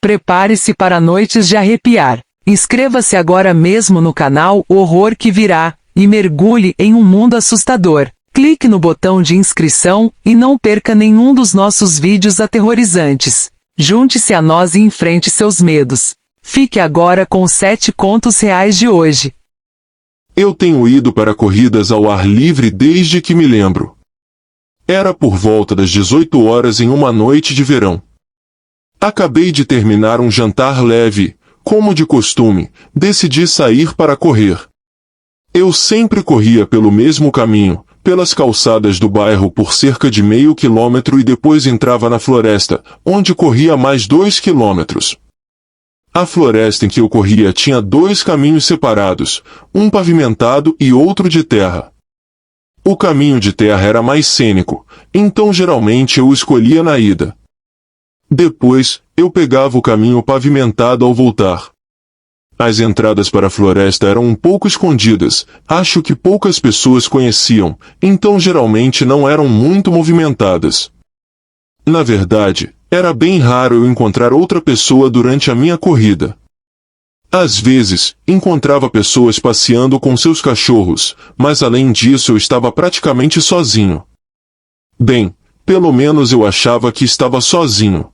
Prepare-se para noites de arrepiar. Inscreva-se agora mesmo no canal O Horror que Virá e mergulhe em um mundo assustador. Clique no botão de inscrição e não perca nenhum dos nossos vídeos aterrorizantes. Junte-se a nós e enfrente seus medos. Fique agora com os 7 contos reais de hoje. Eu tenho ido para corridas ao ar livre desde que me lembro. Era por volta das 18 horas em uma noite de verão. Acabei de terminar um jantar leve, como de costume, decidi sair para correr. Eu sempre corria pelo mesmo caminho, pelas calçadas do bairro por cerca de meio quilômetro e depois entrava na floresta, onde corria mais 2 quilômetros. A floresta em que eu corria tinha 2 caminhos separados, um pavimentado e outro de terra. O caminho de terra era mais cênico, então geralmente eu o escolhia na ida. Depois, eu pegava o caminho pavimentado ao voltar. As entradas para a floresta eram um pouco escondidas, acho que poucas pessoas conheciam, então geralmente não eram muito movimentadas. Na verdade, era bem raro eu encontrar outra pessoa durante a minha corrida. Às vezes, encontrava pessoas passeando com seus cachorros, mas além disso eu estava praticamente sozinho. Bem, pelo menos eu achava que estava sozinho.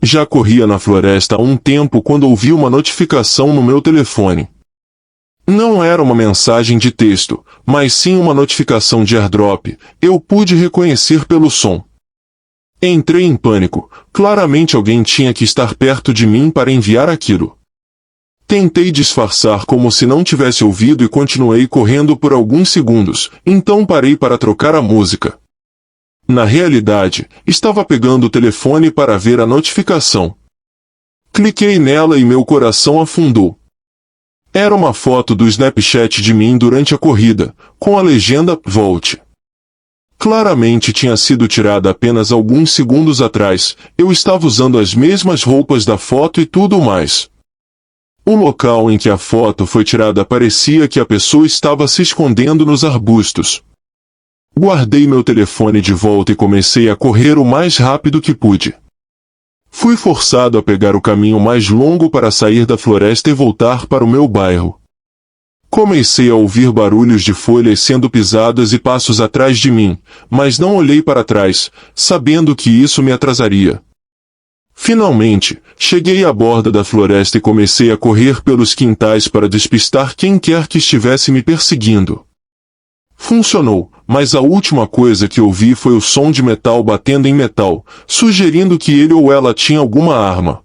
Já corria na floresta há um tempo quando ouvi uma notificação no meu telefone. Não era uma mensagem de texto, mas sim uma notificação de airdrop, eu pude reconhecer pelo som. Entrei em pânico, claramente alguém tinha que estar perto de mim para enviar aquilo. Tentei disfarçar como se não tivesse ouvido e continuei correndo por alguns segundos, então parei para trocar a música. Na realidade, estava pegando o telefone para ver a notificação. Cliquei nela e meu coração afundou. Era uma foto do Snapchat de mim durante a corrida, com a legenda "Volte". Claramente tinha sido tirada apenas alguns segundos atrás, eu estava usando as mesmas roupas da foto e tudo mais. O local em que a foto foi tirada parecia que a pessoa estava se escondendo nos arbustos. Guardei meu telefone de volta e comecei a correr o mais rápido que pude. Fui forçado a pegar o caminho mais longo para sair da floresta e voltar para o meu bairro. Comecei a ouvir barulhos de folhas sendo pisadas e passos atrás de mim, mas não olhei para trás, sabendo que isso me atrasaria. Finalmente, cheguei à borda da floresta e comecei a correr pelos quintais para despistar quem quer que estivesse me perseguindo. Funcionou, mas a última coisa que ouvi foi o som de metal batendo em metal, sugerindo que ele ou ela tinha alguma arma.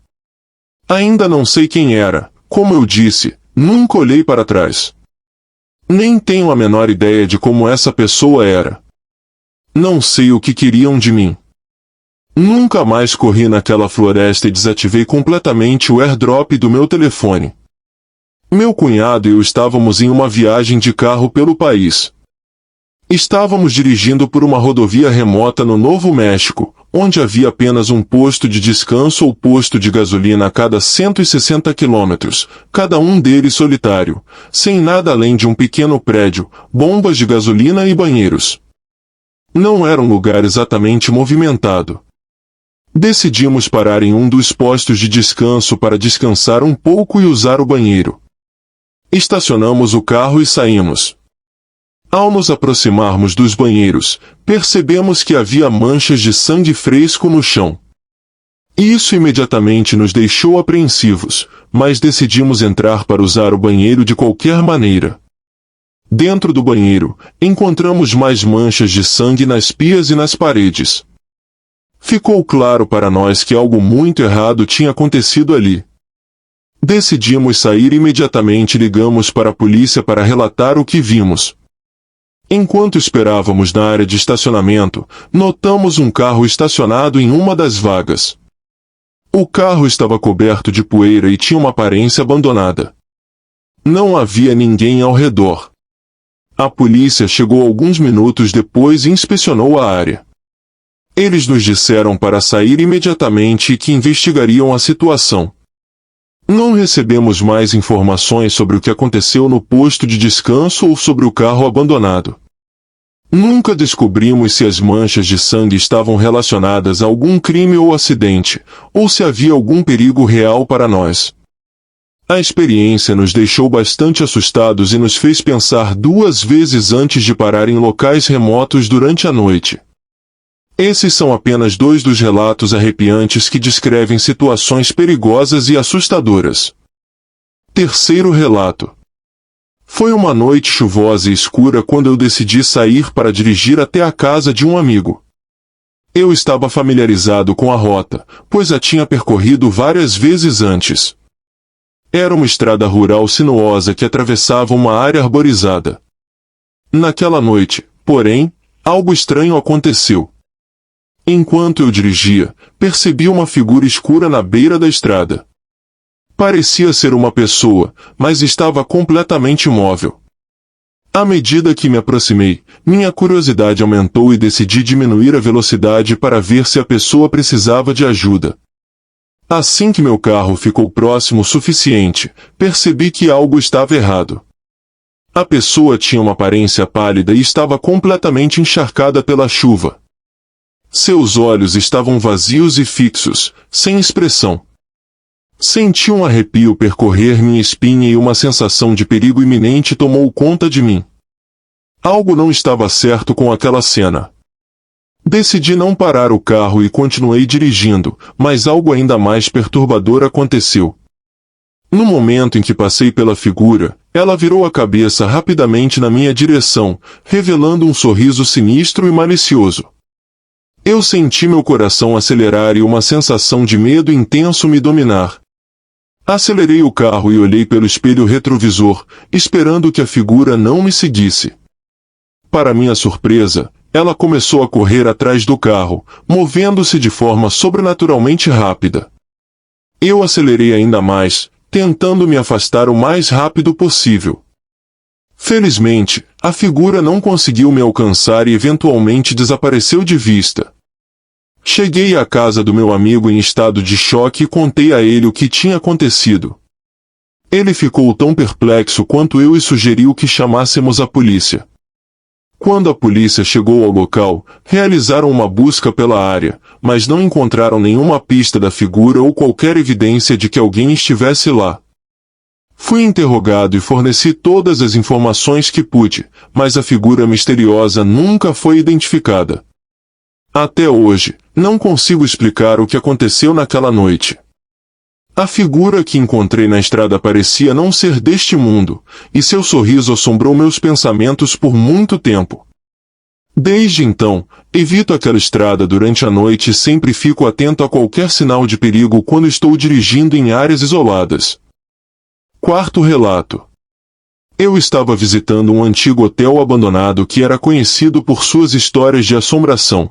Ainda não sei quem era, como eu disse, nunca olhei para trás. Nem tenho a menor ideia de como essa pessoa era. Não sei o que queriam de mim. Nunca mais corri naquela floresta e desativei completamente o airdrop do meu telefone. Meu cunhado e eu estávamos em uma viagem de carro pelo país. Estávamos dirigindo por uma rodovia remota no Novo México, onde havia apenas um posto de descanso ou posto de gasolina a cada 160 quilômetros, cada um deles solitário, sem nada além de um pequeno prédio, bombas de gasolina e banheiros. Não era um lugar exatamente movimentado. Decidimos parar em um dos postos de descanso para descansar um pouco e usar o banheiro. Estacionamos o carro e saímos. Ao nos aproximarmos dos banheiros, percebemos que havia manchas de sangue fresco no chão. Isso imediatamente nos deixou apreensivos, mas decidimos entrar para usar o banheiro de qualquer maneira. Dentro do banheiro, encontramos mais manchas de sangue nas pias e nas paredes. Ficou claro para nós que algo muito errado tinha acontecido ali. Decidimos sair imediatamente e ligamos para a polícia para relatar o que vimos. Enquanto esperávamos na área de estacionamento, notamos um carro estacionado em uma das vagas. O carro estava coberto de poeira e tinha uma aparência abandonada. Não havia ninguém ao redor. A polícia chegou alguns minutos depois e inspecionou a área. Eles nos disseram para sair imediatamente e que investigariam a situação. Não recebemos mais informações sobre o que aconteceu no posto de descanso ou sobre o carro abandonado. Nunca descobrimos se as manchas de sangue estavam relacionadas a algum crime ou acidente, ou se havia algum perigo real para nós. A experiência nos deixou bastante assustados e nos fez pensar 2 vezes antes de parar em locais remotos durante a noite. Esses são apenas 2 dos relatos arrepiantes que descrevem situações perigosas e assustadoras. Terceiro relato. Foi uma noite chuvosa e escura quando eu decidi sair para dirigir até a casa de um amigo. Eu estava familiarizado com a rota, pois a tinha percorrido várias vezes antes. Era uma estrada rural sinuosa que atravessava uma área arborizada. Naquela noite, porém, algo estranho aconteceu. Enquanto eu dirigia, percebi uma figura escura na beira da estrada. Parecia ser uma pessoa, mas estava completamente imóvel. À medida que me aproximei, minha curiosidade aumentou e decidi diminuir a velocidade para ver se a pessoa precisava de ajuda. Assim que meu carro ficou próximo o suficiente, percebi que algo estava errado. A pessoa tinha uma aparência pálida e estava completamente encharcada pela chuva. Seus olhos estavam vazios e fixos, sem expressão. Senti um arrepio percorrer minha espinha e uma sensação de perigo iminente tomou conta de mim. Algo não estava certo com aquela cena. Decidi não parar o carro e continuei dirigindo, mas algo ainda mais perturbador aconteceu. No momento em que passei pela figura, ela virou a cabeça rapidamente na minha direção, revelando um sorriso sinistro e malicioso. Eu senti meu coração acelerar e uma sensação de medo intenso me dominar. Acelerei o carro e olhei pelo espelho retrovisor, esperando que a figura não me seguisse. Para minha surpresa, ela começou a correr atrás do carro, movendo-se de forma sobrenaturalmente rápida. Eu acelerei ainda mais, tentando me afastar o mais rápido possível. Felizmente, a figura não conseguiu me alcançar e eventualmente desapareceu de vista. Cheguei à casa do meu amigo em estado de choque e contei a ele o que tinha acontecido. Ele ficou tão perplexo quanto eu e sugeriu que chamássemos a polícia. Quando a polícia chegou ao local, realizaram uma busca pela área, mas não encontraram nenhuma pista da figura ou qualquer evidência de que alguém estivesse lá. Fui interrogado e forneci todas as informações que pude, mas a figura misteriosa nunca foi identificada. Até hoje, não consigo explicar o que aconteceu naquela noite. A figura que encontrei na estrada parecia não ser deste mundo, e seu sorriso assombrou meus pensamentos por muito tempo. Desde então, evito aquela estrada durante a noite e sempre fico atento a qualquer sinal de perigo quando estou dirigindo em áreas isoladas. Quarto relato. Eu estava visitando um antigo hotel abandonado que era conhecido por suas histórias de assombração.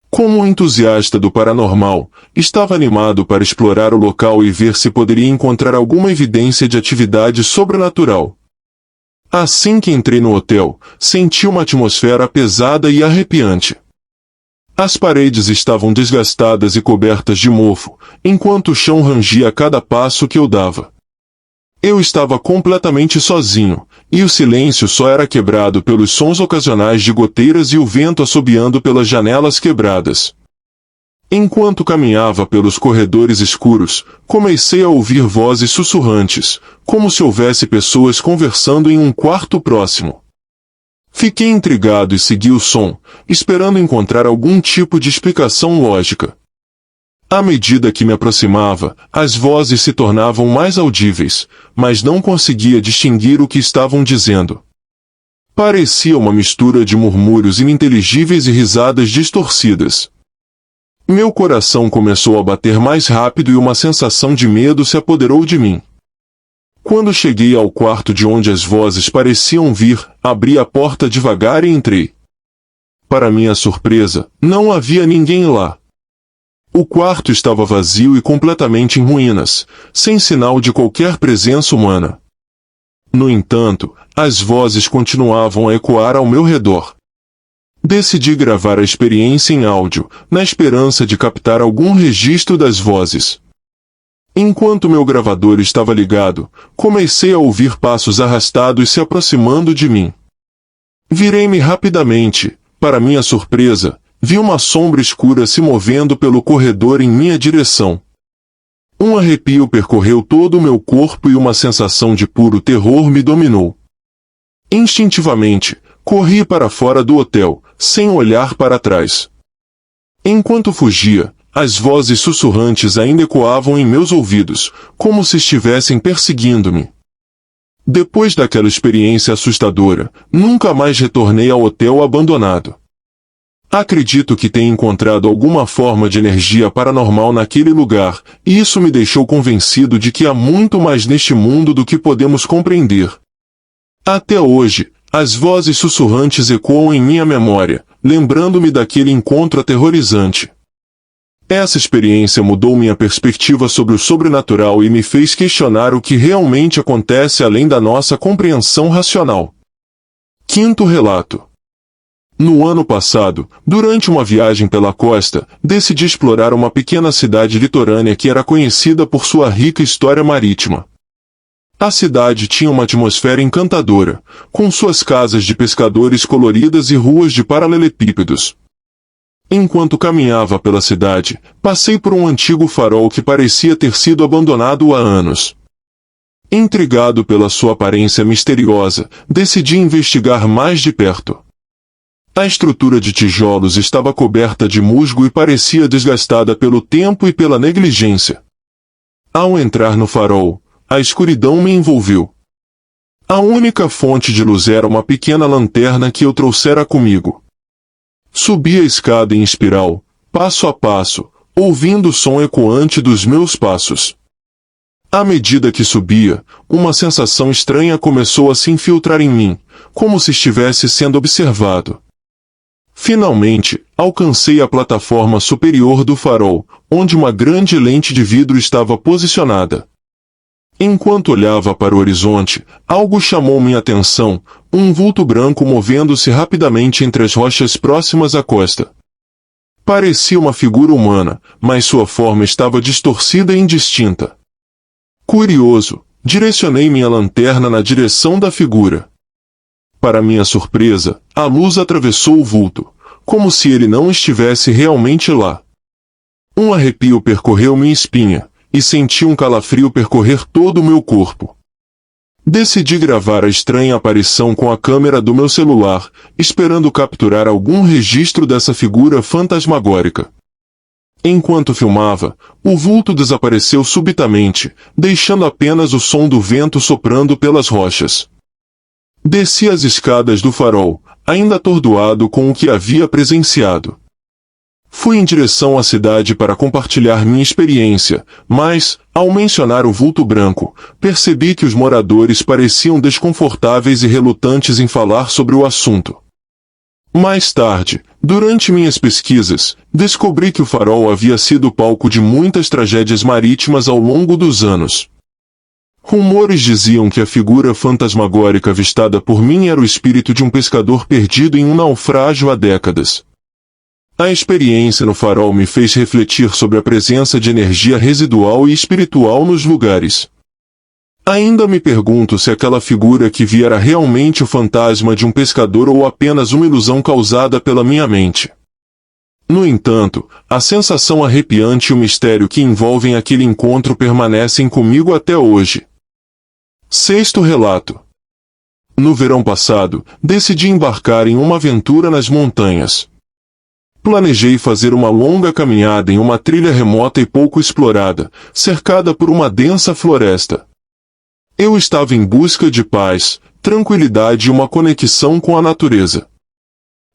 Como um entusiasta do paranormal, estava animado para explorar o local e ver se poderia encontrar alguma evidência de atividade sobrenatural. Assim que entrei no hotel, senti uma atmosfera pesada e arrepiante. As paredes estavam desgastadas e cobertas de mofo, enquanto o chão rangia a cada passo que eu dava. Eu estava completamente sozinho, e o silêncio só era quebrado pelos sons ocasionais de goteiras e o vento assobiando pelas janelas quebradas. Enquanto caminhava pelos corredores escuros, comecei a ouvir vozes sussurrantes, como se houvesse pessoas conversando em um quarto próximo. Fiquei intrigado e segui o som, esperando encontrar algum tipo de explicação lógica. À medida que me aproximava, as vozes se tornavam mais audíveis, mas não conseguia distinguir o que estavam dizendo. Parecia uma mistura de murmúrios ininteligíveis e risadas distorcidas. Meu coração começou a bater mais rápido e uma sensação de medo se apoderou de mim. Quando cheguei ao quarto de onde as vozes pareciam vir, abri a porta devagar e entrei. Para minha surpresa, não havia ninguém lá. O quarto estava vazio e completamente em ruínas, sem sinal de qualquer presença humana. No entanto, as vozes continuavam a ecoar ao meu redor. Decidi gravar a experiência em áudio, na esperança de captar algum registro das vozes. Enquanto meu gravador estava ligado, comecei a ouvir passos arrastados se aproximando de mim. Virei-me rapidamente. Para minha surpresa, vi uma sombra escura se movendo pelo corredor em minha direção. Um arrepio percorreu todo o meu corpo e uma sensação de puro terror me dominou. Instintivamente, corri para fora do hotel, sem olhar para trás. Enquanto fugia, as vozes sussurrantes ainda ecoavam em meus ouvidos, como se estivessem perseguindo-me. Depois daquela experiência assustadora, nunca mais retornei ao hotel abandonado. Acredito que tenha encontrado alguma forma de energia paranormal naquele lugar, e isso me deixou convencido de que há muito mais neste mundo do que podemos compreender. Até hoje, as vozes sussurrantes ecoam em minha memória, lembrando-me daquele encontro aterrorizante. Essa experiência mudou minha perspectiva sobre o sobrenatural e me fez questionar o que realmente acontece além da nossa compreensão racional. Quinto relato. No ano passado, durante uma viagem pela costa, decidi explorar uma pequena cidade litorânea que era conhecida por sua rica história marítima. A cidade tinha uma atmosfera encantadora, com suas casas de pescadores coloridas e ruas de paralelepípedos. Enquanto caminhava pela cidade, passei por um antigo farol que parecia ter sido abandonado há anos. Intrigado pela sua aparência misteriosa, decidi investigar mais de perto. A estrutura de tijolos estava coberta de musgo e parecia desgastada pelo tempo e pela negligência. Ao entrar no farol, a escuridão me envolveu. A única fonte de luz era uma pequena lanterna que eu trouxera comigo. Subi a escada em espiral, passo a passo, ouvindo o som ecoante dos meus passos. À medida que subia, uma sensação estranha começou a se infiltrar em mim, como se estivesse sendo observado. Finalmente, alcancei a plataforma superior do farol, onde uma grande lente de vidro estava posicionada. Enquanto olhava para o horizonte, algo chamou minha atenção, um vulto branco movendo-se rapidamente entre as rochas próximas à costa. Parecia uma figura humana, mas sua forma estava distorcida e indistinta. Curioso, direcionei minha lanterna na direção da figura. Para minha surpresa, a luz atravessou o vulto, como se ele não estivesse realmente lá. Um arrepio percorreu minha espinha, e senti um calafrio percorrer todo o meu corpo. Decidi gravar a estranha aparição com a câmera do meu celular, esperando capturar algum registro dessa figura fantasmagórica. Enquanto filmava, o vulto desapareceu subitamente, deixando apenas o som do vento soprando pelas rochas. Desci as escadas do farol, ainda atordoado com o que havia presenciado. Fui em direção à cidade para compartilhar minha experiência, mas, ao mencionar o vulto branco, percebi que os moradores pareciam desconfortáveis e relutantes em falar sobre o assunto. Mais tarde, durante minhas pesquisas, descobri que o farol havia sido palco de muitas tragédias marítimas ao longo dos anos. Rumores diziam que a figura fantasmagórica avistada por mim era o espírito de um pescador perdido em um naufrágio há décadas. A experiência no farol me fez refletir sobre a presença de energia residual e espiritual nos lugares. Ainda me pergunto se aquela figura que vi era realmente o fantasma de um pescador ou apenas uma ilusão causada pela minha mente. No entanto, a sensação arrepiante e o mistério que envolvem aquele encontro permanecem comigo até hoje. Sexto relato. No verão passado, decidi embarcar em uma aventura nas montanhas. Planejei fazer uma longa caminhada em uma trilha remota e pouco explorada, cercada por uma densa floresta. Eu estava em busca de paz, tranquilidade e uma conexão com a natureza.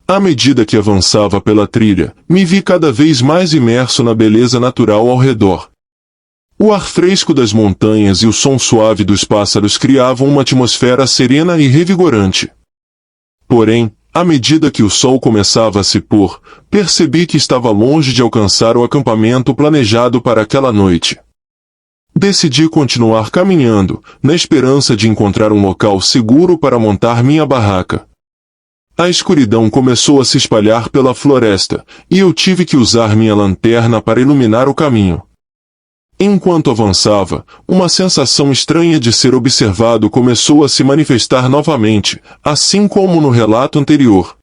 À medida que avançava pela trilha, me vi cada vez mais imerso na beleza natural ao redor. O ar fresco das montanhas e o som suave dos pássaros criavam uma atmosfera serena e revigorante. Porém, à medida que o sol começava a se pôr, percebi que estava longe de alcançar o acampamento planejado para aquela noite. Decidi continuar caminhando, na esperança de encontrar um local seguro para montar minha barraca. A escuridão começou a se espalhar pela floresta, e eu tive que usar minha lanterna para iluminar o caminho. Enquanto avançava, uma sensação estranha de ser observado começou a se manifestar novamente, assim como no relato anterior.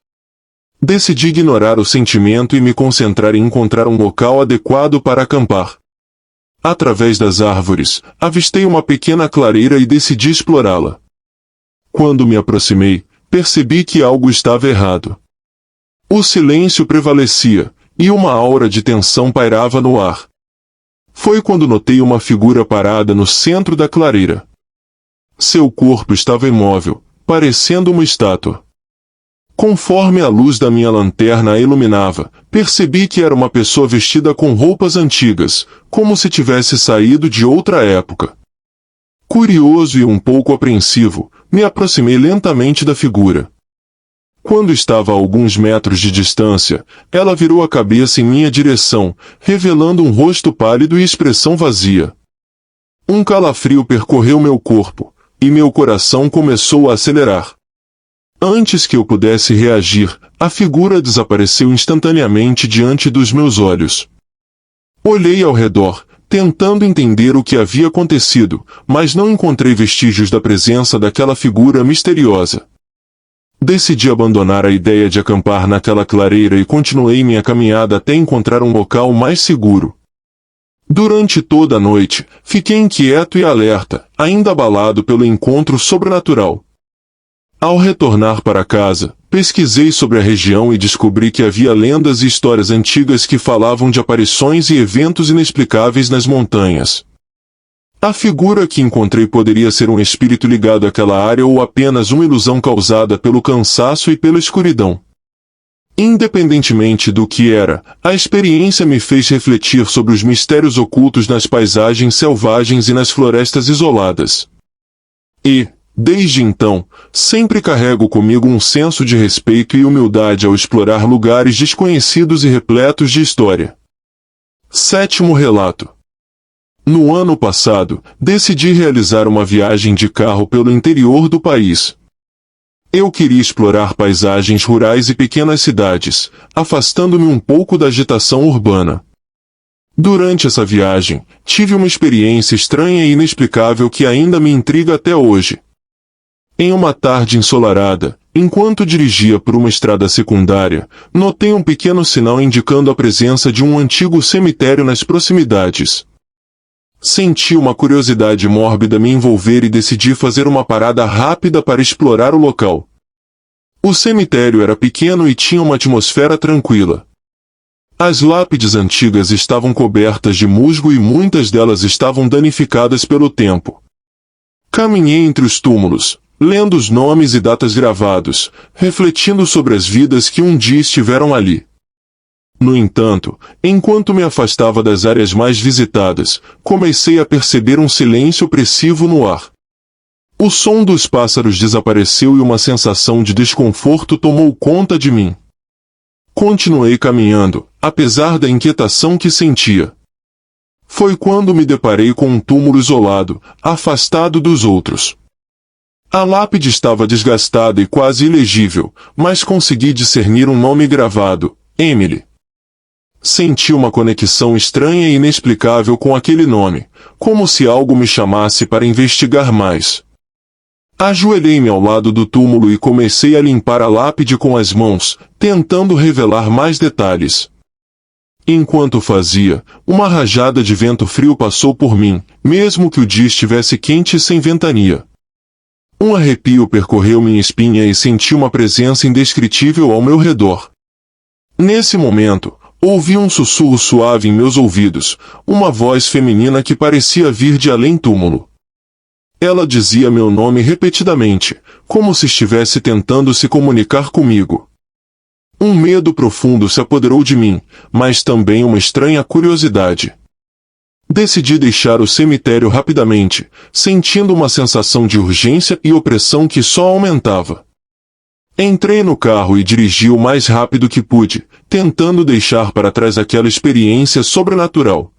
Decidi ignorar o sentimento e me concentrar em encontrar um local adequado para acampar. Através das árvores, avistei uma pequena clareira e decidi explorá-la. Quando me aproximei, percebi que algo estava errado. O silêncio prevalecia, e uma aura de tensão pairava no ar. Foi quando notei uma figura parada no centro da clareira. Seu corpo estava imóvel, parecendo uma estátua. Conforme a luz da minha lanterna a iluminava, percebi que era uma pessoa vestida com roupas antigas, como se tivesse saído de outra época. Curioso e um pouco apreensivo, me aproximei lentamente da figura. Quando estava a alguns metros de distância, ela virou a cabeça em minha direção, revelando um rosto pálido e expressão vazia. Um calafrio percorreu meu corpo, e meu coração começou a acelerar. Antes que eu pudesse reagir, a figura desapareceu instantaneamente diante dos meus olhos. Olhei ao redor, tentando entender o que havia acontecido, mas não encontrei vestígios da presença daquela figura misteriosa. Decidi abandonar a ideia de acampar naquela clareira e continuei minha caminhada até encontrar um local mais seguro. Durante toda a noite, fiquei inquieto e alerta, ainda abalado pelo encontro sobrenatural. Ao retornar para casa, pesquisei sobre a região e descobri que havia lendas e histórias antigas que falavam de aparições e eventos inexplicáveis nas montanhas. A figura que encontrei poderia ser um espírito ligado àquela área ou apenas uma ilusão causada pelo cansaço e pela escuridão. Independentemente do que era, a experiência me fez refletir sobre os mistérios ocultos nas paisagens selvagens e nas florestas isoladas. E, desde então, sempre carrego comigo um senso de respeito e humildade ao explorar lugares desconhecidos e repletos de história. 7º relato. No ano passado, decidi realizar uma viagem de carro pelo interior do país. Eu queria explorar paisagens rurais e pequenas cidades, afastando-me um pouco da agitação urbana. Durante essa viagem, tive uma experiência estranha e inexplicável que ainda me intriga até hoje. Em uma tarde ensolarada, enquanto dirigia por uma estrada secundária, notei um pequeno sinal indicando a presença de um antigo cemitério nas proximidades. Senti uma curiosidade mórbida me envolver e decidi fazer uma parada rápida para explorar o local. O cemitério era pequeno e tinha uma atmosfera tranquila. As lápides antigas estavam cobertas de musgo e muitas delas estavam danificadas pelo tempo. Caminhei entre os túmulos, lendo os nomes e datas gravados, refletindo sobre as vidas que um dia estiveram ali. No entanto, enquanto me afastava das áreas mais visitadas, comecei a perceber um silêncio opressivo no ar. O som dos pássaros desapareceu e uma sensação de desconforto tomou conta de mim. Continuei caminhando, apesar da inquietação que sentia. Foi quando me deparei com um túmulo isolado, afastado dos outros. A lápide estava desgastada e quase ilegível, mas consegui discernir um nome gravado, Emily. Senti uma conexão estranha e inexplicável com aquele nome, como se algo me chamasse para investigar mais. Ajoelhei-me ao lado do túmulo e comecei a limpar a lápide com as mãos, tentando revelar mais detalhes. Enquanto fazia, uma rajada de vento frio passou por mim, mesmo que o dia estivesse quente e sem ventania. Um arrepio percorreu minha espinha e senti uma presença indescritível ao meu redor. Nesse momento, ouvi um sussurro suave em meus ouvidos, uma voz feminina que parecia vir de além túmulo. Ela dizia meu nome repetidamente, como se estivesse tentando se comunicar comigo. Um medo profundo se apoderou de mim, mas também uma estranha curiosidade. Decidi deixar o cemitério rapidamente, sentindo uma sensação de urgência e opressão que só aumentava. Entrei no carro e dirigi o mais rápido que pude, tentando deixar para trás aquela experiência sobrenatural.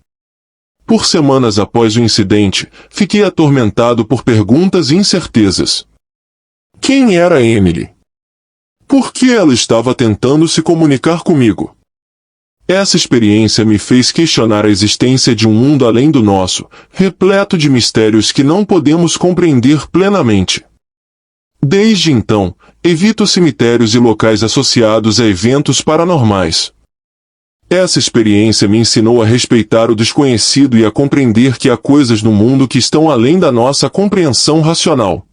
Por semanas após o incidente, fiquei atormentado por perguntas e incertezas. Quem era Emily? Por que ela estava tentando se comunicar comigo? Essa experiência me fez questionar a existência de um mundo além do nosso, repleto de mistérios que não podemos compreender plenamente. Desde então, evito cemitérios e locais associados a eventos paranormais. Essa experiência me ensinou a respeitar o desconhecido e a compreender que há coisas no mundo que estão além da nossa compreensão racional.